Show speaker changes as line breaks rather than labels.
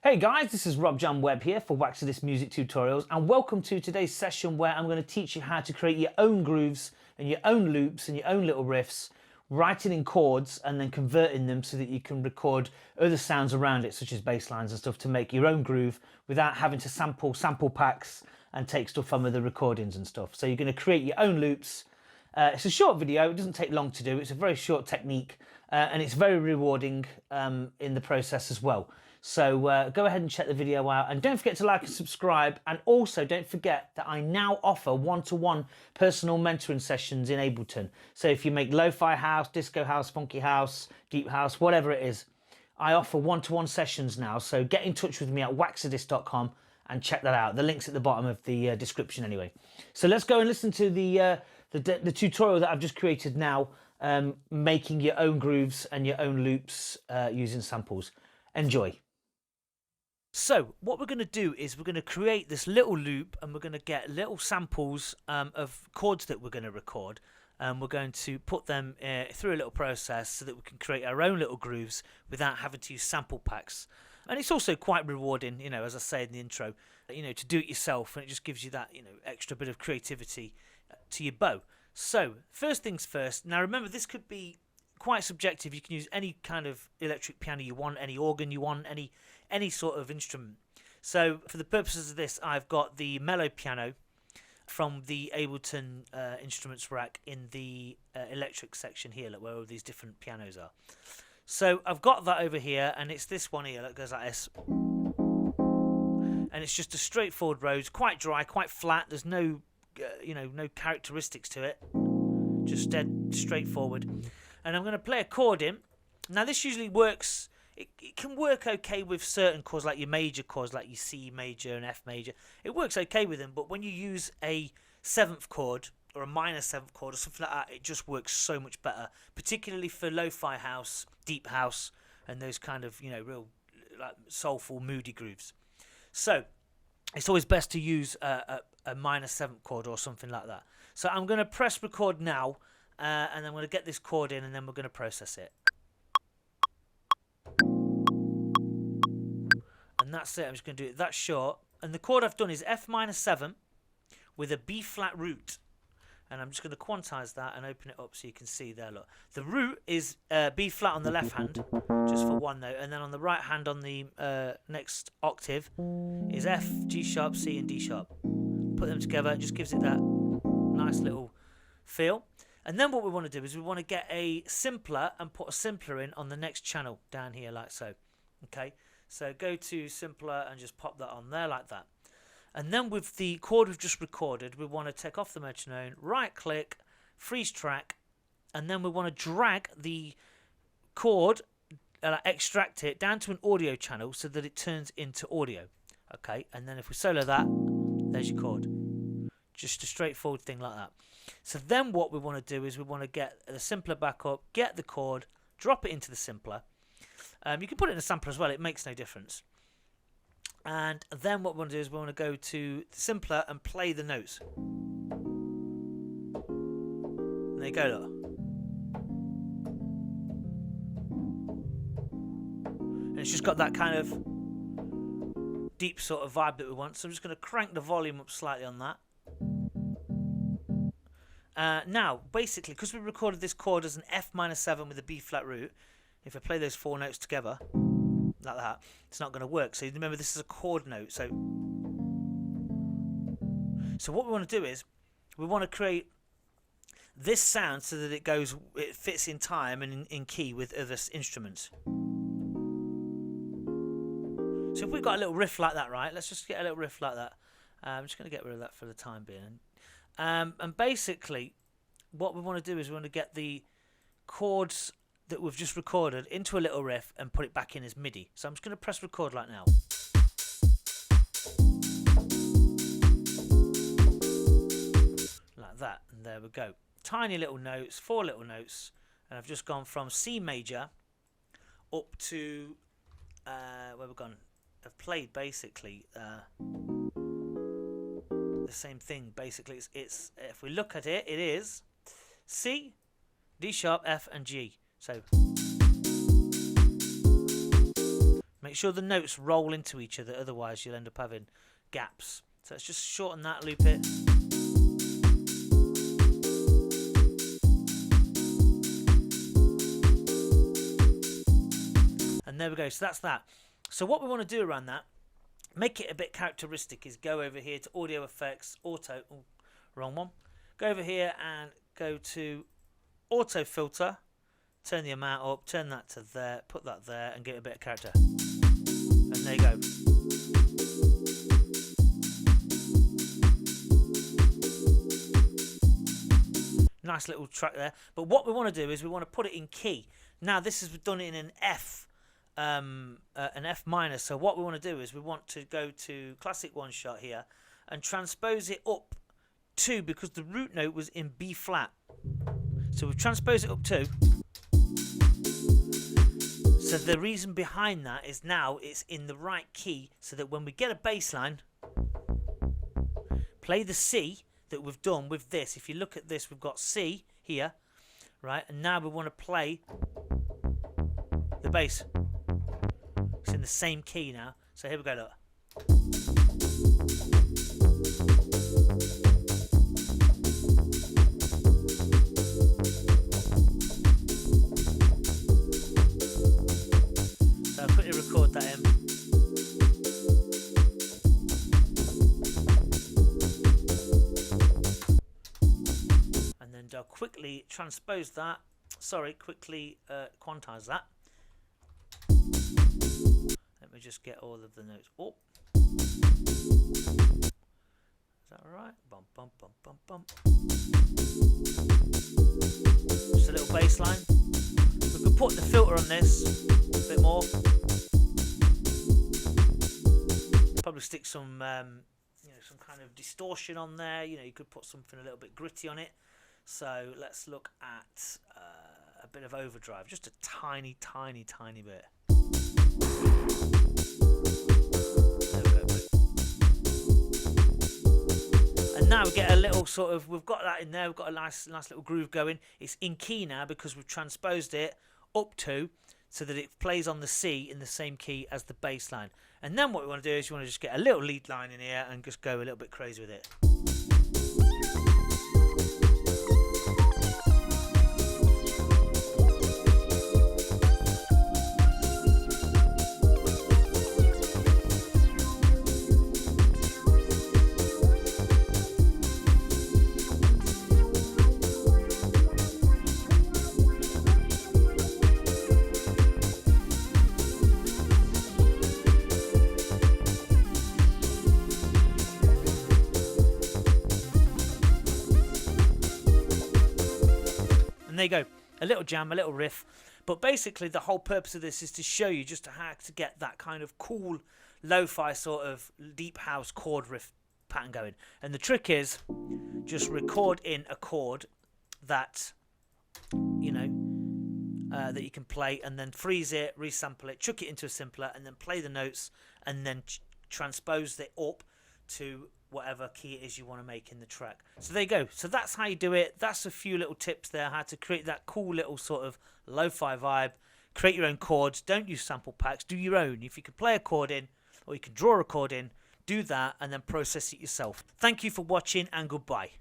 Hey guys, this is Rob John Webb here for Waxadis Music Tutorials, and welcome to today's session where I'm going to teach you how to create your own grooves and your own loops and your own little riffs, writing in chords and then converting them so that you can record other sounds around it, such as bass lines and stuff, to make your own groove without having to sample packs and take stuff from other recordings and stuff. So you're going to create your own loops. It's a short video, it doesn't take long to do, it's a very short technique, and it's very rewarding in the process as well. So go ahead and check the video out, and don't forget to like and subscribe, and also don't forget that I now offer one-to-one personal mentoring sessions in Ableton. So if you make lo-fi house, disco house, funky house, deep house, whatever it is, I offer one-to-one sessions now. So get in touch with me at waxadis.com and check that out. The link's at the bottom of the description anyway. So let's go and listen to the tutorial that I've just created now, making your own grooves and your own loops using samples. Enjoy. So what we're going to do is we're going to create this little loop, and we're going to get little samples of chords that we're going to record, and we're going to put them through a little process so that we can create our own little grooves without having to use sample packs. And it's also quite rewarding, you know, as I say in the intro, you know, to do it yourself, and it just gives you that, you know, extra bit of creativity to your bow. So first things first. Now remember, this could be quite subjective. You can use any kind of electric piano you want, any organ you want, any sort of instrument. So for the purposes of this, I've got the mellow piano from the Ableton instruments rack in the electric section here, like where all these different pianos are. So I've got that over here, and it's this one here that goes like this, and it's just a straightforward rose, quite dry, quite flat. There's no you know, no characteristics to it, just dead straightforward. And I'm going to play a chord in. Now this usually works, it can work okay with certain chords, like your major chords, like your C major and F major. It works okay with them, but when you use a 7th chord or a minor 7th chord or something like that, it just works so much better, particularly for lo-fi house, deep house, and those kind of, you know, real like soulful, moody grooves. So it's always best to use a minor 7th chord or something like that. So I'm going to press record now, and I'm going to get this chord in, and then we're going to process it. And that's it. I'm just going to do it that short. And the chord I've done is F minor 7 with a B flat root. And I'm just going to quantize that and open it up so you can see there. Look, the root is B flat on the left hand, just for one note, and then on the right hand on the next octave is F, G sharp, C, and D sharp. Put them together, it just gives it that nice little feel. And then what we want to do is we want to get a simpler and put a simpler in on the next channel down here, like so. Okay, so go to simpler and just pop that on there like that. And then with the chord we've just recorded, we want to take off the metronome, right click, freeze track, and then we want to drag the chord, extract it down to an audio channel so that it turns into audio. Okay, and then if we solo that, there's your chord. Just a straightforward thing like that. So then what we want to do is we want to get the simpler back up, get the chord, drop it into the simpler. You can put it in a sampler as well, it makes no difference. And then what we want to do is we want to go to the simpler and play the notes. And there you go, look. And it's just got that kind of deep sort of vibe that we want. So I'm just going to crank the volume up slightly on that. Now, basically, because we recorded this chord as an F minor 7 with a B flat root, if I play those 4 notes together, like that, it's not going to work. So remember, this is a chord note. So what we want to do is we want to create this sound so that it fits in time and in key with other instruments. So if we've got a little riff like that, right? Let's just get a little riff like that. I'm just going to get rid of that for the time being. And basically, what we want to do is we want to get the chords that we've just recorded into a little riff and put it back in as MIDI. So I'm just going to press record like now. Like that, and there we go. Tiny little notes, 4 little notes, and I've just gone from C major up to where we've gone. I've played basically the same thing. Basically, it's if we look at it, it is C, D sharp, F, and G. So Make sure the notes roll into each other, otherwise you'll end up having gaps. So let's just shorten that, loop it. And there we go, so that's that. So what we want to do around that, make it a bit characteristic, is go over here to audio effects, auto, oh, wrong one. Go over here and go to auto filter, turn the amount up, turn that to there, put that there, and give it a bit of character. And there you go. Nice little track there. But what we want to do is we want to put it in key. Now this is done in an F minor. So what we want to do is we want to go to classic one shot here and transpose it up 2, because the root note was in B flat. So we've transposed it up 2. So the reason behind that is now it's in the right key, so that when we get a bass line, play the C that we've done with this. If you look at this, we've got C here, right? And now we want to play the bass. It's in the same key now. So here we go, look. So I'll quickly record that in. And then I'll quickly transpose that. Sorry, quickly quantize that. Let me just get all of the notes up. Is that alright? Bum, bum, bum, bum, bum. Just a little bass line. We could put the filter on this a bit more. Probably stick some, some kind of distortion on there. You know, you could put something a little bit gritty on it. So let's look at a bit of overdrive, just a tiny, tiny, tiny bit. There we go. And now we get a little sort of, we've got that in there, we've got a nice little groove going. It's in key now because we've transposed it up 2 so that it plays on the C in the same key as the bass line. And then what we want to do is you want to just get a little lead line in here and just go a little bit crazy with it. And there you go, a little jam, a little riff. But basically the whole purpose of this is to show you just how to get that kind of cool lo-fi sort of deep house chord riff pattern going. And the trick is just record in a chord that that you can play, and then freeze it, resample it, chuck it into a simpler, and then play the notes, and then transpose it up to whatever key it is you want to make in the track. So there you go. So that's how you do it. That's a few little tips there, how to create that cool little sort of lo-fi vibe. Create your own chords. Don't use sample packs. Do your own. If you can play a chord in, or you can draw a chord in, do that and then process it yourself. Thank you for watching, and goodbye.